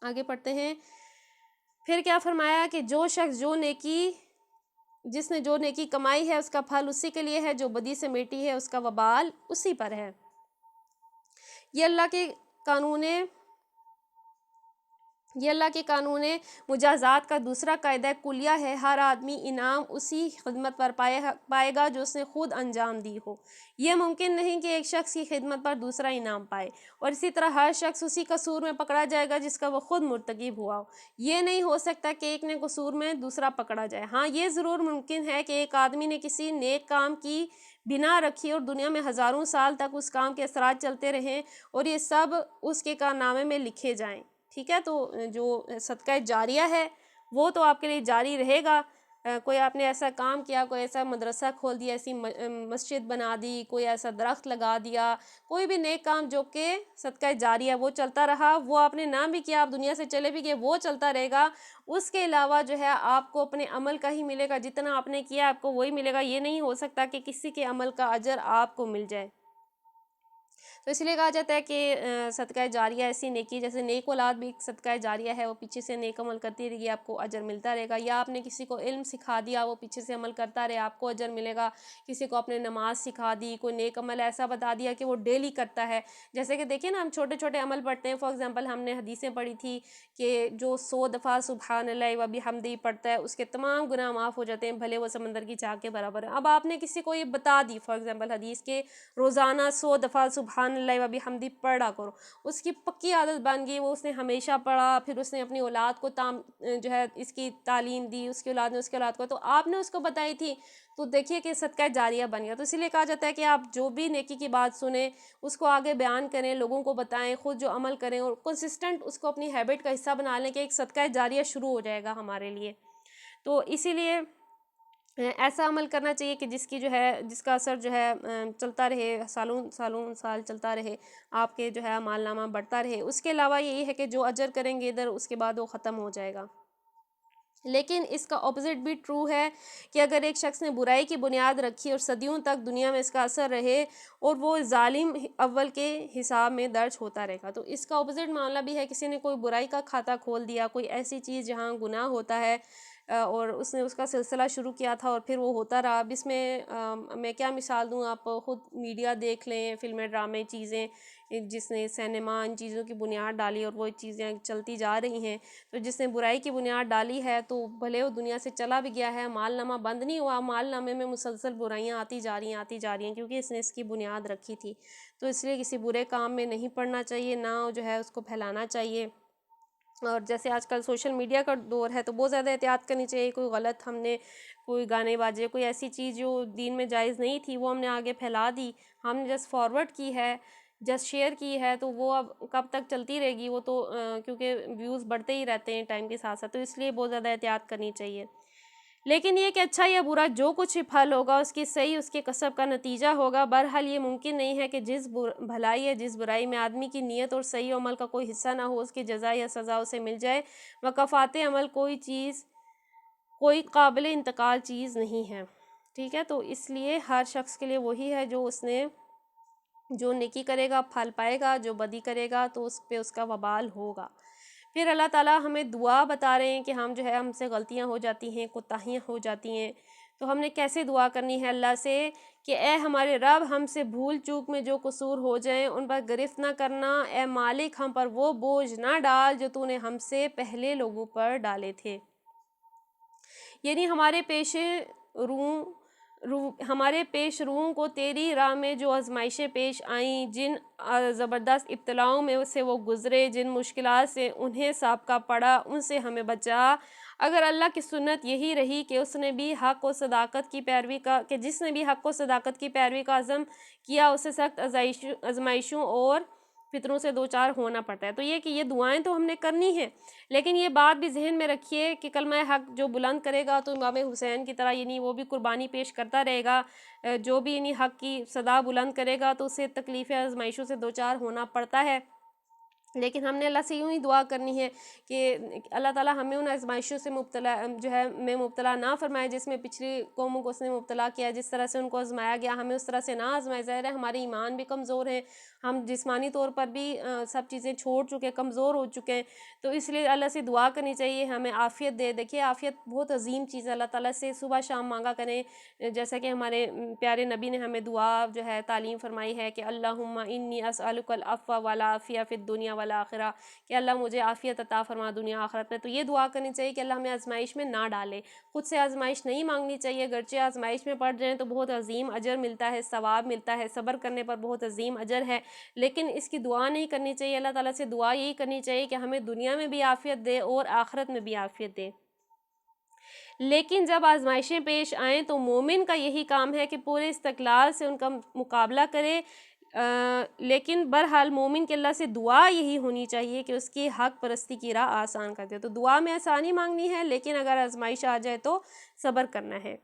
آگے پڑھتے ہیں، پھر کیا فرمایا کہ جو شخص جس نے جو نیکی کمائی ہے اس کا پھل اسی کے لیے ہے، جو بدی سے میٹی ہے اس کا وبال اسی پر ہے۔ یہ اللہ کے قانون مجازات کا دوسرا قاعدہ کلیہ ہے۔ ہر آدمی انعام اسی خدمت پر پائے گا جو اس نے خود انجام دی ہو۔ یہ ممکن نہیں کہ ایک شخص کی خدمت پر دوسرا انعام پائے، اور اسی طرح ہر شخص اسی قصور میں پکڑا جائے گا جس کا وہ خود مرتکب ہوا ہو۔ یہ نہیں ہو سکتا کہ ایک نے قصور میں دوسرا پکڑا جائے۔ ہاں، یہ ضرور ممکن ہے کہ ایک آدمی نے کسی نیک کام کی بنا رکھی اور دنیا میں ہزاروں سال تک اس کام کے اثرات چلتے رہیں اور یہ سب اس کے کارنامے میں لکھے جائیں، ٹھیک ہے۔ تو جو صدقہ جاریہ ہے وہ تو آپ کے لیے جاری رہے گا۔ کوئی آپ نے ایسا کام کیا، کوئی ایسا مدرسہ کھول دیا، ایسی مسجد بنا دی، کوئی ایسا درخت لگا دیا، کوئی بھی نیک کام جو کہ صدقہ جاریہ وہ چلتا رہا، وہ آپ نے نہ بھی کیا، آپ دنیا سے چلے بھی گئے، وہ چلتا رہے گا۔ اس کے علاوہ جو ہے آپ کو اپنے عمل کا ہی ملے گا، جتنا آپ نے کیا آپ کو وہی ملے گا۔ یہ نہیں ہو سکتا کہ کسی کے عمل کا اجر آپ کو مل جائے۔ تو اس لیے کہا جاتا ہے کہ صدقہ جاریہ ایسی نیکی، جیسے نیک اولاد بھی صدقہ جاریہ ہے، وہ پیچھے سے نیک عمل کرتی رہے گی، آپ کو اجر ملتا رہے گا۔ یا آپ نے کسی کو علم سکھا دیا، وہ پیچھے سے عمل کرتا رہے، آپ کو اجر ملے گا۔ کسی کو آپ نے نماز سکھا دی، کوئی نیک عمل ایسا بتا دیا کہ وہ ڈیلی کرتا ہے، جیسے کہ دیکھیں نا ہم چھوٹے چھوٹے عمل پڑھتے ہیں۔ فار ایگزامپل ہم نے حدیثیں پڑھی تھی کہ جو 100 دفعہ سبحان اللہ و بحمدہ پڑھتا ہے اس کے تمام گناہ معاف ہو جاتے ہیں، بھلے وہ سمندر کی چاہ کے برابر ہیں۔ اب آپ نے کسی کو یہ بتا دی فار ایگزامپل حدیث کے روزانہ 100 دفعہ سبحان اللہ و بحمدہ پڑھا کرو، اس کی پکی عادت بن گئی، وہ اس نے ہمیشہ پڑھا، پھر اس نے اپنی اولاد کو جو ہے اس کی تعلیم دی، اس کی اولاد نے اس کی اولاد کو، تو آپ نے اس کو بتائی تھی، تو دیکھیے کہ صدقہ جاریہ بن گیا۔ تو اسی لیے کہا جاتا ہے کہ آپ جو بھی نیکی کی بات سنیں اس کو آگے بیان کریں، لوگوں کو بتائیں، خود جو عمل کریں اور کنسسٹنٹ اس کو اپنی ہیبٹ کا حصہ بنا لیں کہ ایک صدقہ جاریہ شروع ہو جائے گا ہمارے لیے۔ تو اسی لیے ایسا عمل کرنا چاہیے کہ جس کی جو ہے جس کا اثر جو ہے چلتا رہے، سالوں سال چلتا رہے، آپ کے جو ہے اعمال نامہ بڑھتا رہے۔ اس کے علاوہ یہی ہے کہ جو اجر کریں گے ادھر، اس کے بعد وہ ختم ہو جائے گا۔ لیکن اس کا اپوزٹ بھی ٹرو ہے کہ اگر ایک شخص نے برائی کی بنیاد رکھی اور صدیوں تک دنیا میں اس کا اثر رہے اور وہ ظالم اول کے حساب میں درج ہوتا رہے گا، تو اس کا اپوزٹ معاملہ بھی ہے، کسی نے کوئی برائی کا کھاتا کھول دیا، کوئی ایسی چیز جہاں گناہ ہوتا ہے اور اس نے اس کا سلسلہ شروع کیا تھا اور پھر وہ ہوتا رہا۔ اب اس میں کیا مثال دوں، آپ خود میڈیا دیکھ لیں، فلمیں، ڈرامے، چیزیں جس نے سینما ان چیزوں کی بنیاد ڈالی اور وہ چیزیں چلتی جا رہی ہیں، تو جس نے برائی کی بنیاد ڈالی ہے تو بھلے وہ دنیا سے چلا بھی گیا ہے، مال نامہ بند نہیں ہوا، مال نامے میں مسلسل برائیاں آتی جا رہی ہیں کیونکہ اس نے اس کی بنیاد رکھی تھی۔ تو اس لیے کسی برے کام میں نہیں پڑنا چاہیے، نہ جو ہے اس کو پھیلانا چاہیے۔ اور جیسے آج کل سوشل میڈیا کا دور ہے تو بہت زیادہ احتیاط کرنی چاہیے۔ کوئی غلط ہم نے کوئی گانے باجے، کوئی ایسی چیز جو دین میں جائز نہیں تھی وہ ہم نے آگے پھیلا دی، ہم نے جسٹ فارورڈ کی ہے، جسٹ شیئر کی ہے، تو وہ اب کب تک چلتی رہے گی؟ وہ تو کیونکہ ویوز بڑھتے ہی رہتے ہیں ٹائم کے ساتھ ساتھ، تو اس لیے بہت زیادہ احتیاط کرنی چاہیے۔ لیکن یہ کہ اچھا یا برا جو کچھ بھی پھل ہوگا اس کی صحیح اس کے کسب کا نتیجہ ہوگا۔ بہرحال یہ ممکن نہیں ہے کہ جس بھلائی یا جس برائی میں آدمی کی نیت اور صحیح عمل کا کوئی حصہ نہ ہو، اس کی جزا یا سزا اسے مل جائے۔ مکافات عمل کوئی قابل انتقال چیز نہیں ہے، ٹھیک ہے۔ تو اس لیے ہر شخص کے لیے وہی ہے جو نیکی کرے گا پھل پائے گا، جو بدی کرے گا تو اس پہ اس کا وبال ہوگا۔ پھر اللہ تعالیٰ ہمیں دعا بتا رہے ہیں کہ ہم سے غلطیاں ہو جاتی ہیں، کوتاہیاں ہو جاتی ہیں، تو ہم نے کیسے دعا کرنی ہے اللہ سے کہ اے ہمارے رب، ہم سے بھول چوک میں جو قصور ہو جائیں ان پر گرفت نہ کرنا، اے مالک ہم پر وہ بوجھ نہ ڈال جو تو نے ہم سے پہلے لوگوں پر ڈالے تھے۔ یعنی ہمارے پیش روؤں کو تیری راہ میں جو آزمائشیں پیش آئیں، جن زبردست ابتلاؤں میں سے وہ گزرے، جن مشکلات سے انہیں سابقہ پڑا، ان سے ہمیں بچا۔ اگر اللہ کی سنت یہی رہی کہ جس نے بھی حق و صداقت کی پیروی کا عزم کیا اسے سخت آزمائشوں اور فتنوں سے دوچار ہونا پڑتا ہے، تو یہ کہ یہ دعائیں تو ہم نے کرنی ہیں، لیکن یہ بات بھی ذہن میں رکھیے کہ کلمہ حق جو بلند کرے گا تو امام حسین کی طرح یعنی وہ بھی قربانی پیش کرتا رہے گا، جو بھی یعنی حق کی صدا بلند کرے گا تو اسے تکلیف آزمائشوں سے دوچار ہونا پڑتا ہے۔ لیکن ہم نے اللہ سے یوں ہی دعا کرنی ہے کہ اللہ تعالیٰ ہمیں ان آزمائشوں سے مبتلا نہ فرمائے جس میں پچھلی قوموں کو اس نے مبتلا کیا، جس طرح سے ان کو آزمایا گیا ہمیں اس طرح سے نہ آزمائے۔ ظاہر ہے ہمارے ایمان بھی کمزور ہیں، ہم جسمانی طور پر بھی سب چیزیں چھوڑ چکے، کمزور ہو چکے ہیں، تو اس لیے اللہ سے دعا کرنی چاہیے ہمیں عافیت دے۔ دیکھیے عافیت بہت عظیم چیز ہے، اللہ تعالیٰ سے صبح شام مانگا کریں، جیسا کہ ہمارے پیارے نبی نے ہمیں دعا تعلیم فرمائی ہے کہ اللہم انی اسألک العفو والعافیہ فی الدنیا والآخرہ، کہ اللہ مجھے عافیت عطا فرما دنیا آخرت میں۔ تو یہ دعا کرنی چاہیے کہ اللہ ہمیں آزمائش میں نہ ڈالے، خود سے آزمائش نہیں مانگنی چاہیے، اگرچہ آزمائش میں پڑ جائیں تو بہت عظیم اجر ملتا ہے، ثواب ملتا ہے، صبر کرنے پر بہت عظیم اجر ہے، لیکن اس کی دعا نہیں کرنی چاہیے۔ اللہ تعالیٰ سے دعا یہی کرنی چاہیے کہ ہمیں دنیا میں بھی عافیت دے اور آخرت میں بھی عافیت دے۔ لیکن جب آزمائشیں پیش آئیں تو مومن کا یہی کام ہے کہ پورے استقلال سے ان کا مقابلہ کرے، لیکن بہرحال مومن کے اللہ سے دعا یہی ہونی چاہیے کہ اس کی حق پرستی کی راہ آسان کر دے۔ تو دعا میں آسانی مانگنی ہے، لیکن اگر آزمائش آ جائے تو صبر کرنا ہے۔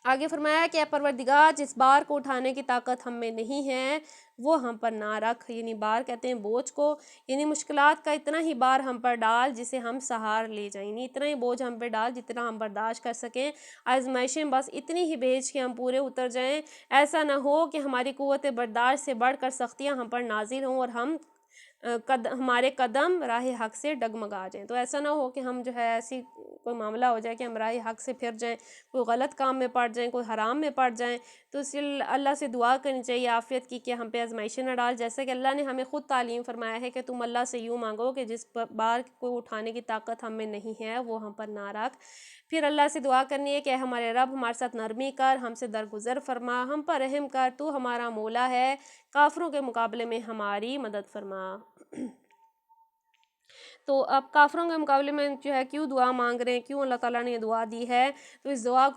آگے فرمایا کہ اے پروردگار جس بار کو اٹھانے کی طاقت ہم میں نہیں ہے وہ ہم پر نہ رکھ، یعنی بار کہتے ہیں بوجھ کو، یعنی مشکلات کا اتنا ہی بار ہم پر ڈال جسے ہم سہار لے جائیں، یعنی اتنا ہی بوجھ ہم پہ ڈال جتنا ہم برداشت کر سکیں، آزمائشیں بس اتنی ہی بھیج کے ہم پورے اتر جائیں، ایسا نہ ہو کہ ہماری قوت برداشت سے بڑھ کر سختیاں ہم پر نازل ہوں اور ہمارے قدم راہ حق سے ڈگمگا جائیں۔ تو ایسا نہ ہو کہ ہم ایسی کوئی معاملہ ہو جائے کہ ہم راہ حق سے پھر جائیں، کوئی غلط کام میں پڑ جائیں، کوئی حرام میں پڑ جائیں، تو اس لیے اللہ سے دعا کرنی چاہیے عافیت کی کہ ہم پہ آزمائشیں نہ ڈال، جیسے کہ اللہ نے ہمیں خود تعلیم فرمایا ہے کہ تم اللہ سے یوں مانگو کہ جس بار کو اٹھانے کی طاقت ہم میں نہیں ہے وہ ہم پر نہ رکھ۔ پھر اللہ سے دعا کرنی ہے کہ اے ہمارے رب ہمارے ساتھ نرمی کر، ہم سے درگزر فرما، ہم پر رحم کر، تو ہمارا مولا ہے، کافروں کے مقابلے میں ہماری مدد فرما۔ تو اب کافروں کے مقابلے میں کیوں دعا مانگ رہے ہیں، کیوں اللہ تعالیٰ نے یہ دعا دی ہے، تو اس دعا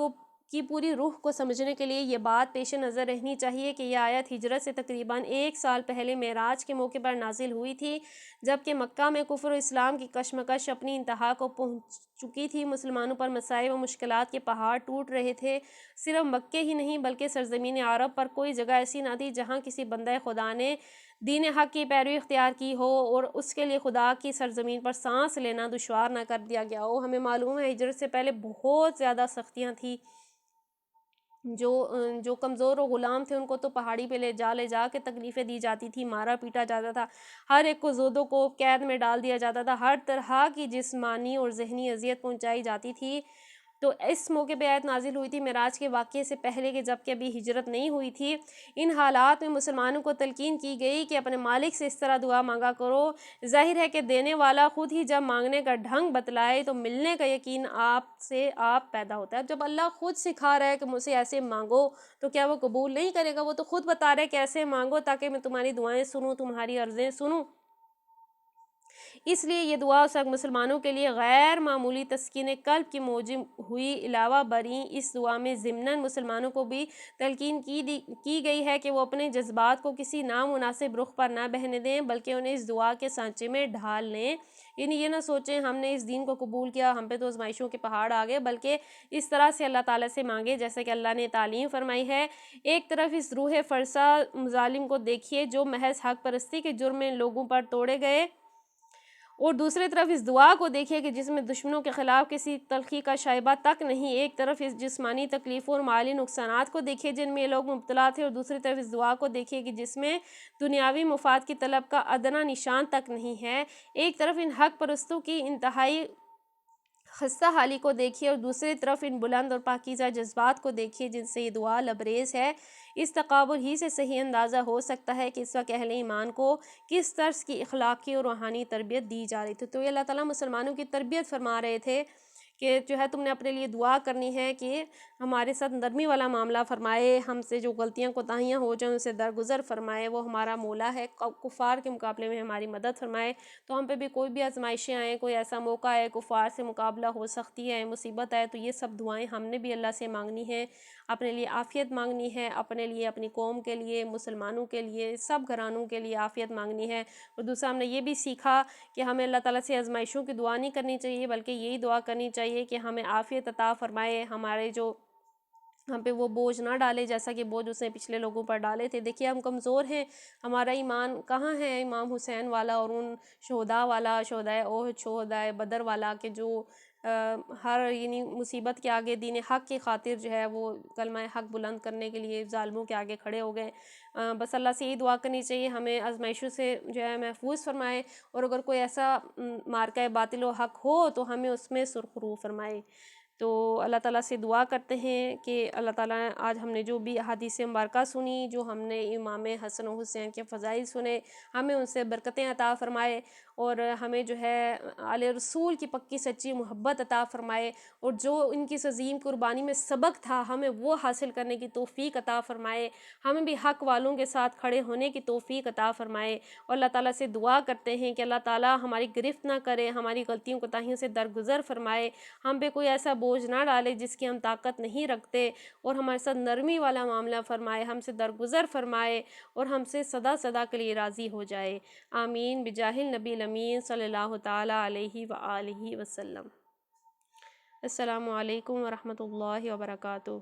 کی پوری روح کو سمجھنے کے لیے یہ بات پیش نظر رہنی چاہیے کہ یہ آیت ہجرت سے تقریباً 1 سال پہلے معراج کے موقع پر نازل ہوئی تھی، جبکہ مکہ میں کفر و اسلام کی کشمکش اپنی انتہا کو پہنچ چکی تھی، مسلمانوں پر مصائب و مشکلات کے پہاڑ ٹوٹ رہے تھے۔ صرف مکہ ہی نہیں بلکہ سرزمین عرب پر کوئی جگہ ایسی نہ تھی جہاں کسی بندہ خدا نے دین حق کی پیروی اختیار کی ہو اور اس کے لیے خدا کی سرزمین پر سانس لینا دشوار نہ کر دیا گیا ہو۔ ہمیں معلوم ہے ہجرت سے پہلے بہت زیادہ سختیاں تھیں، جو کمزور و غلام تھے ان کو تو پہاڑی پہ لے جا کے تکلیفیں دی جاتی تھی، مارا پیٹا جاتا تھا، ہر ایک کو زودوں کو قید میں ڈال دیا جاتا تھا، ہر طرح کی جسمانی اور ذہنی اذیت پہنچائی جاتی تھی۔ تو اس موقع پہ آیت نازل ہوئی تھی معراج کے واقعے سے پہلے کہ جب کہ ابھی ہجرت نہیں ہوئی تھی۔ ان حالات میں مسلمانوں کو تلقین کی گئی کہ اپنے مالک سے اس طرح دعا مانگا کرو۔ ظاہر ہے کہ دینے والا خود ہی جب مانگنے کا ڈھنگ بتلائے تو ملنے کا یقین آپ پیدا ہوتا ہے۔ جب اللہ خود سکھا رہا ہے کہ مجھ سے ایسے مانگو تو کیا وہ قبول نہیں کرے گا؟ وہ تو خود بتا رہا ہے کہ ایسے مانگو تاکہ میں تمہاری دعائیں سنوں، تمہاری عرضیں سنوں۔ اس لیے یہ دعا اس وقت مسلمانوں کے لیے غیر معمولی تسکین قلب کی موجب ہوئی۔ علاوہ بریں اس دعا میں ضمناً مسلمانوں کو بھی تلقین کی گئی ہے کہ وہ اپنے جذبات کو کسی نامناسب رخ پر نہ بہنے دیں بلکہ انہیں اس دعا کے سانچے میں ڈھال لیں، یعنی یہ نہ سوچیں ہم نے اس دین کو قبول کیا ہم پہ تو آزمائشوں کے پہاڑ آ گئے، بلکہ اس طرح سے اللہ تعالیٰ سے مانگے جیسے کہ اللہ نے تعلیم فرمائی ہے۔ ایک طرف اس روح فرسا مظالم کو دیکھیے جو محض حق پرستی کے جرم میں لوگوں پر توڑے گئے، اور دوسری طرف اس دعا کو دیکھیے کہ جس میں دشمنوں کے خلاف کسی تلخی کا شائبہ تک نہیں۔ ایک طرف اس جسمانی تکلیفوں اور مالی نقصانات کو دیکھیے جن میں یہ لوگ مبتلا تھے، اور دوسری طرف اس دعا کو دیکھیے کہ جس میں دنیاوی مفاد کی طلب کا ادنیٰ نشان تک نہیں ہے۔ ایک طرف ان حق پرستوں کی انتہائی خستہ حالی کو دیکھیے اور دوسری طرف ان بلند اور پاکیزہ جذبات کو دیکھیے جن سے یہ دعا لبریز ہے۔ اس تقابل ہی سے صحیح اندازہ ہو سکتا ہے کہ اس وقت اہل ایمان کو کس طرز کی اخلاقی اور روحانی تربیت دی جا رہی تھی۔ تو یہ اللہ تعالیٰ مسلمانوں کی تربیت فرما رہے تھے کہ تم نے اپنے لیے دعا کرنی ہے کہ ہمارے ساتھ نرمی والا معاملہ فرمائے، ہم سے جو غلطیاں کوتاہیاں ہو جائیں ان سے درگزر فرمائے، وہ ہمارا مولا ہے، کفار کے مقابلے میں ہماری مدد فرمائے۔ تو ہم پہ بھی کوئی بھی آزمائشیں آئیں، کوئی ایسا موقع ہے، کفار سے مقابلہ ہو سختی ہے، مصیبت ہے، تو یہ سب دعائیں ہم نے بھی اللہ سے مانگنی ہیں، اپنے لیے عافیت مانگنی ہے، اپنے لیے، اپنی قوم کے لیے، مسلمانوں کے لیے، سب گھرانوں کے لیے عافیت مانگنی ہے۔ اور دوسرا ہم نے یہ بھی سیکھا کہ ہمیں اللہ تعالیٰ سے آزمائشوں کی دعا نہیں کرنی چاہیے بلکہ یہی دعا کرنی چاہیے کہ ہمیں عافیت عطا فرمائے، ہمارے جو ہم پہ وہ بوجھ نہ ڈالے جیسا کہ بوجھ اس نے پچھلے لوگوں پر ڈالے تھے۔ دیکھیے ہم کمزور ہیں، ہمارا ایمان کہاں ہے امام حسین والا اور ان شہداء والا، شہدائے احد، شہدائے بدر والا، کہ جو ہر یعنی مصیبت کے آگے دین حق کی خاطر جو ہے وہ کلمہ حق بلند کرنے کے لیے ظالموں کے آگے کھڑے ہو گئے۔ بس اللہ سے یہ دعا کرنی چاہیے ہمیں آزمائشوں سے جو ہے محفوظ فرمائے، اور اگر کوئی ایسا معرکہ باطل و حق ہو تو ہمیں اس میں سرخرو فرمائے۔ تو اللہ تعالیٰ سے دعا کرتے ہیں کہ اللہ تعالیٰ آج ہم نے جو بھی احادیث مبارکہ سنی، جو ہم نے امام حسن و حسین کے فضائل سنے، ہمیں ان سے برکتیں عطا فرمائے، اور ہمیں جو ہے آل رسول کی پکی سچی محبت عطا فرمائے، اور جو ان کی عظیم قربانی میں سبق تھا ہمیں وہ حاصل کرنے کی توفیق عطا فرمائے، ہمیں بھی حق والوں کے ساتھ کھڑے ہونے کی توفیق عطا فرمائے۔ اور اللہ تعالیٰ سے دعا کرتے ہیں کہ اللہ تعالیٰ ہماری گرفت نہ کرے، ہماری غلطیوں کوتاہیوں سے درگزر فرمائے، ہم پہ کوئی ایسا بوجھ نہ ڈالے جس کی ہم طاقت نہیں رکھتے، اور ہمارے ساتھ نرمی والا معاملہ فرمائے، ہم سے درگزر فرمائے، اور ہم سے سدا سدا کے لیے راضی ہو جائے۔ آمین بجاہ النبی الامین صلی اللہ تعالیٰ علیہ وآلہ وسلم۔ السلام علیکم ورحمۃ اللہ وبرکاتہ۔